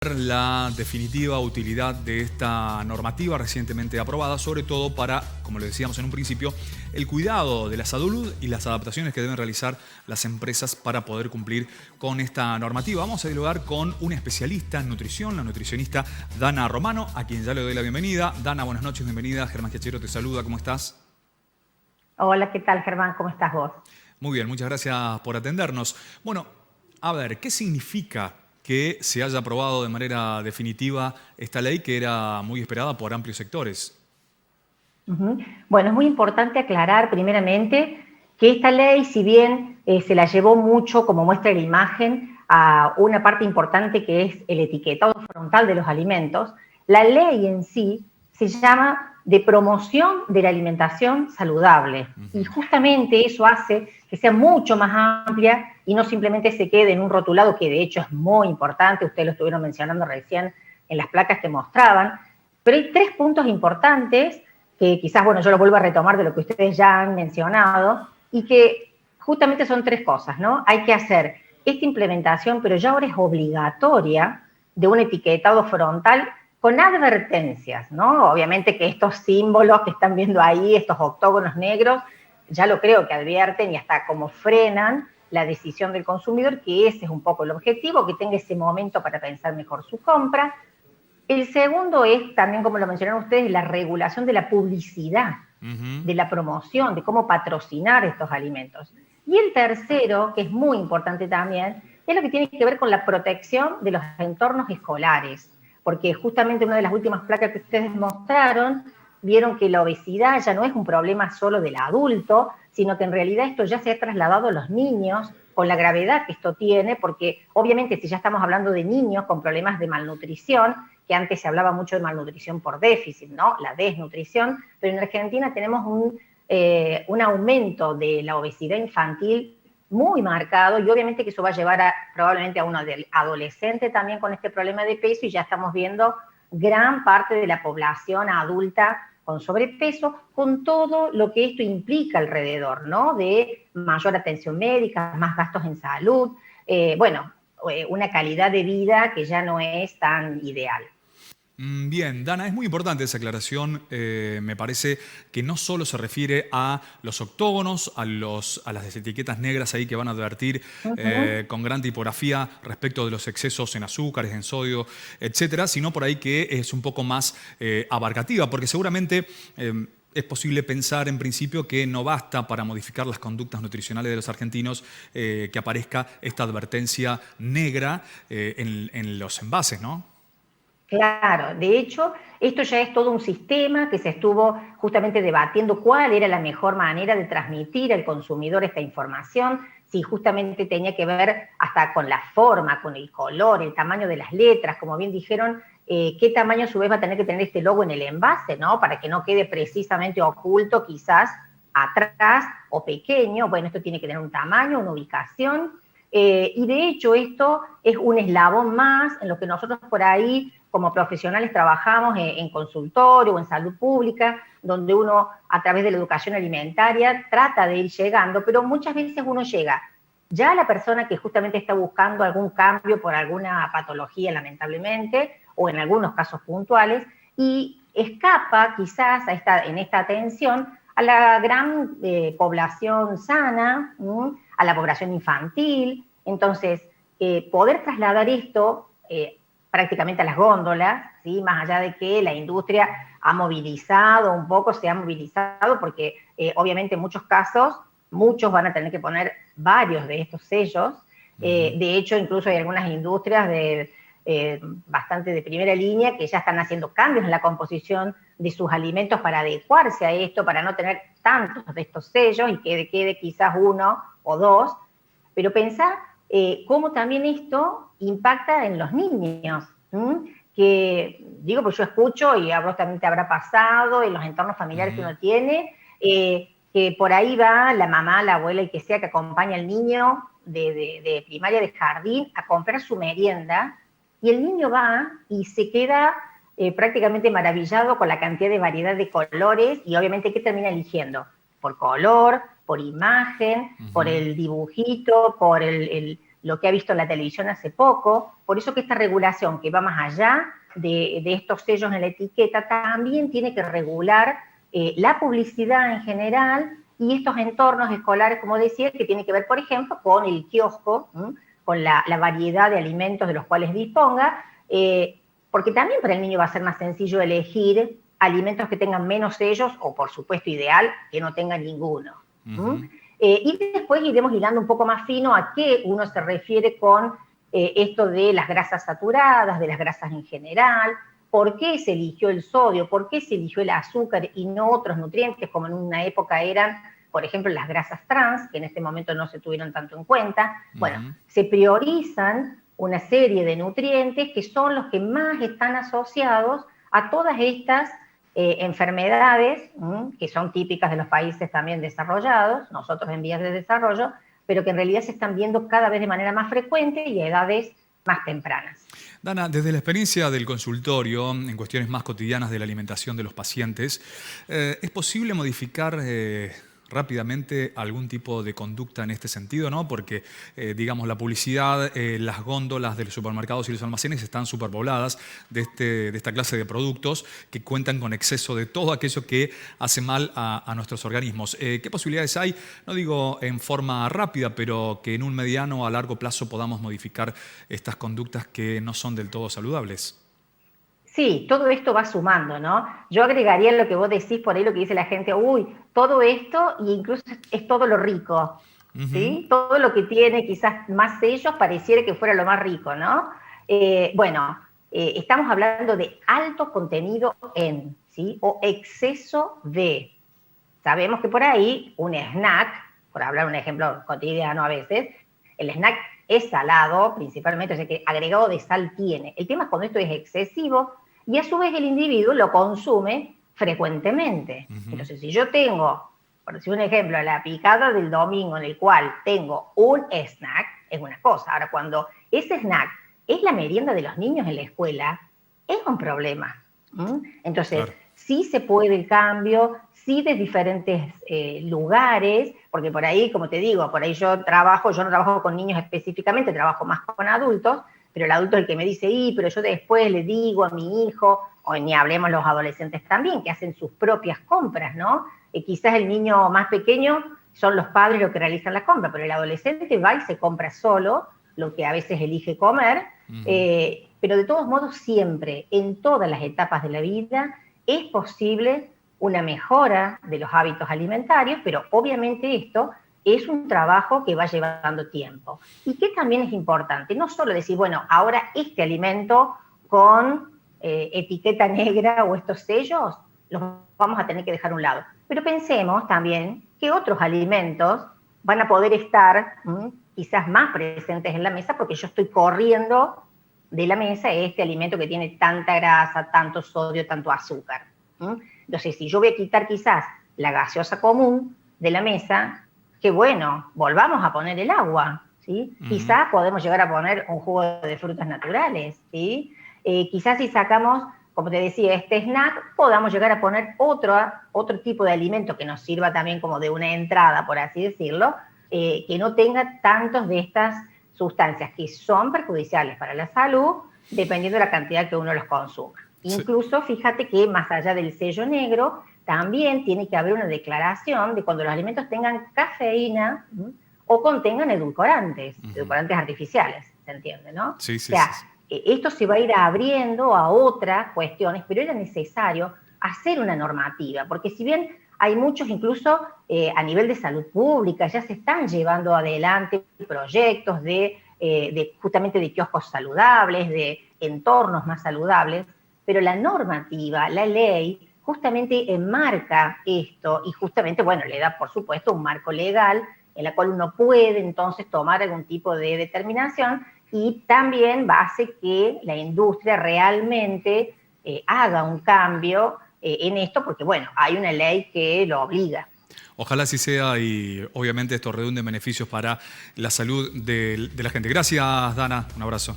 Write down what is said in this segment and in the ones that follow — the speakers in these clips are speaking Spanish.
La definitiva utilidad de esta normativa recientemente aprobada, sobre todo para, como le decíamos en un principio, el cuidado de la salud y las adaptaciones que deben realizar las empresas para poder cumplir con esta normativa. Vamos a dialogar con un especialista en nutrición, la nutricionista Dana Romano, a quien ya le doy la bienvenida. Dana, buenas noches, bienvenida. Germán Giachero te saluda, ¿cómo estás? Hola, ¿qué tal, Germán? ¿Cómo estás vos? Muy bien, muchas gracias por atendernos. Bueno, a ver, ¿qué significa que se haya aprobado de manera definitiva esta ley que era muy esperada por amplios sectores? Bueno, es muy importante aclarar primeramente que esta ley, si bien se la llevó mucho como muestra de la imagen a una parte importante que es el etiquetado frontal de los alimentos, la ley en sí se llama de promoción de la alimentación saludable. Y justamente eso hace que sea mucho más amplia y no simplemente se quede en un rotulado, que de hecho es muy importante, ustedes lo estuvieron mencionando recién en las placas que mostraban, pero hay tres puntos importantes que quizás, bueno, yo lo vuelvo a retomar de lo que ustedes ya han mencionado, y que justamente son tres cosas, ¿no? Hay que hacer esta implementación, pero ya ahora es obligatoria, de un etiquetado frontal con advertencias, ¿no? Obviamente que estos símbolos que están viendo ahí, estos octógonos negros, ya lo creo que advierten y hasta como frenan la decisión del consumidor, que ese es un poco el objetivo, que tenga ese momento para pensar mejor su compra. El segundo es, también como lo mencionaron ustedes, la regulación de la publicidad, de la promoción, de cómo patrocinar estos alimentos. Y el tercero, que es muy importante también, es lo que tiene que ver con la protección de los entornos escolares, porque justamente una de las últimas placas que ustedes mostraron, vieron que la obesidad ya no es un problema solo del adulto, sino que en realidad esto ya se ha trasladado a los niños, con la gravedad que esto tiene, porque obviamente si ya estamos hablando de niños con problemas de malnutrición, que antes se hablaba mucho de malnutrición por déficit, ¿no? La desnutrición, pero en Argentina tenemos un aumento de la obesidad infantil muy marcado, y obviamente que eso va a llevar probablemente a un adolescente también con este problema de peso, y ya estamos viendo gran parte de la población adulta con sobrepeso, con todo lo que esto implica alrededor, ¿no? De mayor atención médica, más gastos en salud, una calidad de vida que ya no es tan ideal. Bien, Dana, es muy importante esa aclaración. Me parece que no solo se refiere a los octógonos, a las etiquetas negras ahí que van a advertir con gran tipografía respecto de los excesos en azúcares, en sodio, etcétera, sino por ahí que es un poco más abarcativa, porque seguramente es posible pensar en principio que no basta para modificar las conductas nutricionales de los argentinos que aparezca esta advertencia negra en los envases, ¿no? Claro, de hecho, esto ya es todo un sistema que se estuvo justamente debatiendo cuál era la mejor manera de transmitir al consumidor esta información, si justamente tenía que ver hasta con la forma, con el color, el tamaño de las letras, como bien dijeron, qué tamaño a su vez va a tener que tener este logo en el envase, ¿no? Para que no quede precisamente oculto quizás atrás o pequeño. Bueno, esto tiene que tener un tamaño, una ubicación, y de hecho esto es un eslabón más en lo que nosotros por ahí como profesionales trabajamos en consultorio o en salud pública, donde uno a través de la educación alimentaria trata de ir llegando, pero muchas veces uno llega ya a la persona que justamente está buscando algún cambio por alguna patología, lamentablemente, o en algunos casos puntuales, y escapa quizás en esta atención a la gran población sana, a la población infantil. Entonces, poder trasladar esto prácticamente a las góndolas, ¿sí? Más allá de que la industria ha movilizado un poco, se ha movilizado, porque obviamente en muchos casos, muchos van a tener que poner varios de estos sellos. De hecho, incluso hay algunas industrias bastante de primera línea que ya están haciendo cambios en la composición de sus alimentos para adecuarse a esto, para no tener tantos de estos sellos y que quede quizás uno o dos. Pero pensar cómo también esto impacta en los niños, que digo, pues yo escucho, y a vos también te habrá pasado en los entornos familiares que uno tiene, que por ahí va la mamá, la abuela y que sea que acompaña al niño de primaria, de jardín, a comprar su merienda, y el niño va y se queda prácticamente maravillado con la cantidad de variedad de colores, y obviamente ¿qué termina eligiendo? Por color, por imagen, por el dibujito, por lo que ha visto en la televisión hace poco. Por eso que esta regulación que va más allá de estos sellos en la etiqueta también tiene que regular la publicidad en general y estos entornos escolares, como decía, que tiene que ver, por ejemplo, con el kiosco, con la variedad de alimentos de los cuales disponga, porque también para el niño va a ser más sencillo elegir alimentos que tengan menos sellos o, por supuesto, ideal, que no tengan ninguno. Y después iremos hilando un poco más fino a qué uno se refiere con esto de las grasas saturadas, de las grasas en general, por qué se eligió el sodio, por qué se eligió el azúcar y no otros nutrientes, como en una época eran, por ejemplo, las grasas trans, que en este momento no se tuvieron tanto en cuenta. Bueno, se priorizan una serie de nutrientes que son los que más están asociados a todas estas enfermedades, que son típicas de los países también desarrollados, nosotros en vías de desarrollo, pero que en realidad se están viendo cada vez de manera más frecuente y a edades más tempranas. Dana, desde la experiencia del consultorio, en cuestiones más cotidianas de la alimentación de los pacientes, ¿es posible modificar rápidamente algún tipo de conducta en este sentido, ¿no? Porque, digamos, la publicidad, las góndolas de los supermercados y los almacenes están superpobladas de esta clase de productos que cuentan con exceso de todo aquello que hace mal a nuestros organismos. ¿Qué posibilidades hay? No digo en forma rápida, pero que en un mediano o a largo plazo podamos modificar estas conductas que no son del todo saludables. Sí, todo esto va sumando, ¿no? Yo agregaría lo que vos decís por ahí, lo que dice la gente, uy, todo esto e incluso es todo lo rico, ¿sí? Todo lo que tiene quizás más sellos pareciera que fuera lo más rico, ¿no? Estamos hablando de alto contenido en, ¿sí? O exceso de. Sabemos que por ahí un snack, por hablar un ejemplo cotidiano a veces, el snack es salado principalmente, o sea que agregado de sal tiene. El tema es cuando esto es excesivo y a su vez el individuo lo consume frecuentemente. Entonces, si yo tengo, por decir un ejemplo, la picada del domingo en el cual tengo un snack, es una cosa. Ahora, cuando ese snack es la merienda de los niños en la escuela, es un problema. Entonces, claro, sí se puede el cambio, sí de diferentes lugares, porque por ahí, como te digo, por ahí yo no trabajo con niños específicamente, trabajo más con adultos, pero el adulto es el que me dice, pero yo después le digo a mi hijo, o ni hablemos los adolescentes también, que hacen sus propias compras, ¿no? Quizás el niño más pequeño son los padres los que realizan la compra, pero el adolescente va y se compra solo, lo que a veces elige comer, pero de todos modos siempre, en todas las etapas de la vida, es posible una mejora de los hábitos alimentarios, pero obviamente esto es un trabajo que va llevando tiempo. Y que también es importante, no solo decir, bueno, ahora este alimento con etiqueta negra o estos sellos, los vamos a tener que dejar a un lado. Pero pensemos también que otros alimentos van a poder estar quizás más presentes en la mesa porque yo estoy corriendo de la mesa este alimento que tiene tanta grasa, tanto sodio, tanto azúcar. Entonces, si yo voy a quitar quizás la gaseosa común de la mesa, que bueno, volvamos a poner el agua, ¿sí? Quizás podemos llegar a poner un jugo de frutas naturales, ¿sí? Quizás si sacamos, como te decía, este snack, podamos llegar a poner otro tipo de alimento que nos sirva también como de una entrada, por así decirlo, que no tenga tantos de estas sustancias que son perjudiciales para la salud, dependiendo de la cantidad que uno los consuma. Sí. Incluso, fíjate que más allá del sello negro, también tiene que haber una declaración de cuando los alimentos tengan cafeína o contengan edulcorantes, edulcorantes artificiales, ¿se entiende, no? Sí, sí, o sea, sí. Esto se va a ir abriendo a otras cuestiones, pero era necesario hacer una normativa, porque si bien hay muchos, incluso a nivel de salud pública, ya se están llevando adelante proyectos justamente de kioscos saludables, de entornos más saludables, pero la normativa, la ley, justamente enmarca esto y justamente, bueno, le da, por supuesto, un marco legal en la cual uno puede entonces tomar algún tipo de determinación y también hace que la industria realmente haga un cambio en esto, porque, bueno, hay una ley que lo obliga. Ojalá así sea y obviamente esto redunde en beneficios para la salud de la gente. Gracias, Dana. Un abrazo.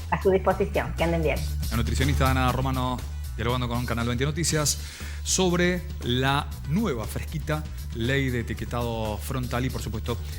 A su disposición. Que anden bien. La nutricionista Dana Romano dialogando con Canal 20 Noticias sobre la nueva, fresquita ley de etiquetado frontal y, por supuesto,